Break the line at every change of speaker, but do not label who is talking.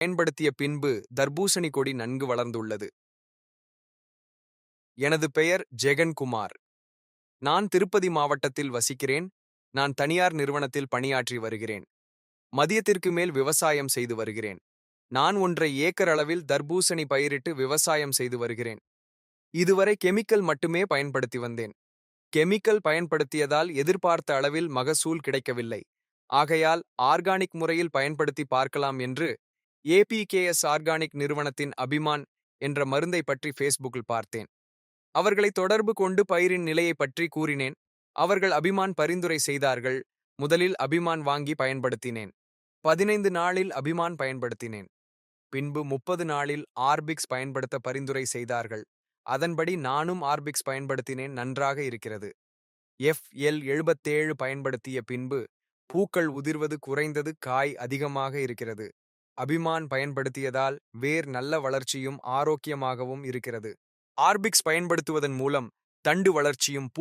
பயன்படுத்திய பின்பு தர்பூசணி கொடி நன்கு வளர்ந்துள்ளது. எனது பெயர் ஜெகன்குமார். நான் திருப்பதி மாவட்டத்தில் வசிக்கிறேன். நான் தனியார் நிறுவனத்தில் பணியாற்றி வருகிறேன். மதியத்திற்கு மேல் விவசாயம் செய்து வருகிறேன். நான் 1.5 ஏக்கர் அளவில் தர்பூசணி பயிரிட்டு விவசாயம் செய்து வருகிறேன். இதுவரை கெமிக்கல் மட்டுமே பயன்படுத்தி வந்தேன். கெமிக்கல் பயன்படுத்தியதால் எதிர்பார்த்த அளவில் மகசூல் கிடைக்கவில்லை. ஆகையால் ஆர்கானிக் முறையில் பயன்படுத்தி பார்க்கலாம் என்று ஏபிகேஎஸ் ஆர்கானிக் நிறுவனத்தின் அபிமான் என்ற மருந்தை பற்றி ஃபேஸ்புக்கில் பார்த்தேன். அவர்களை தொடர்பு கொண்டு பயிரின் நிலையை பற்றி கூறினேன். அவர்கள் அபிமான் பரிந்துரை செய்தார்கள். முதலில் அபிமான் வாங்கி பயன்படுத்தினேன். 15 நாளில் அபிமான் பயன்படுத்தினேன். பின்பு 30 நாளில் ஆர்பிக்ஸ் பயன்படுத்த பரிந்துரை செய்தார்கள். அதன்படி நானும் ஆர்பிக்ஸ் பயன்படுத்தினேன். நன்றாக இருக்கிறது. FL77 பயன்படுத்திய பின்பு பூக்கள் உதிர்வது குறைந்தது, காய் அதிகமாக இருக்கிறது. அபிமான் பயன்படுத்தியதால் வேர் நல்ல வளர்ச்சியும் ஆரோக்கியமாகவும் இருக்கிறது. ஆர்பிக்ஸ் பயன்படுத்துவதன் மூலம் தண்டு வளர்ச்சியும் பூ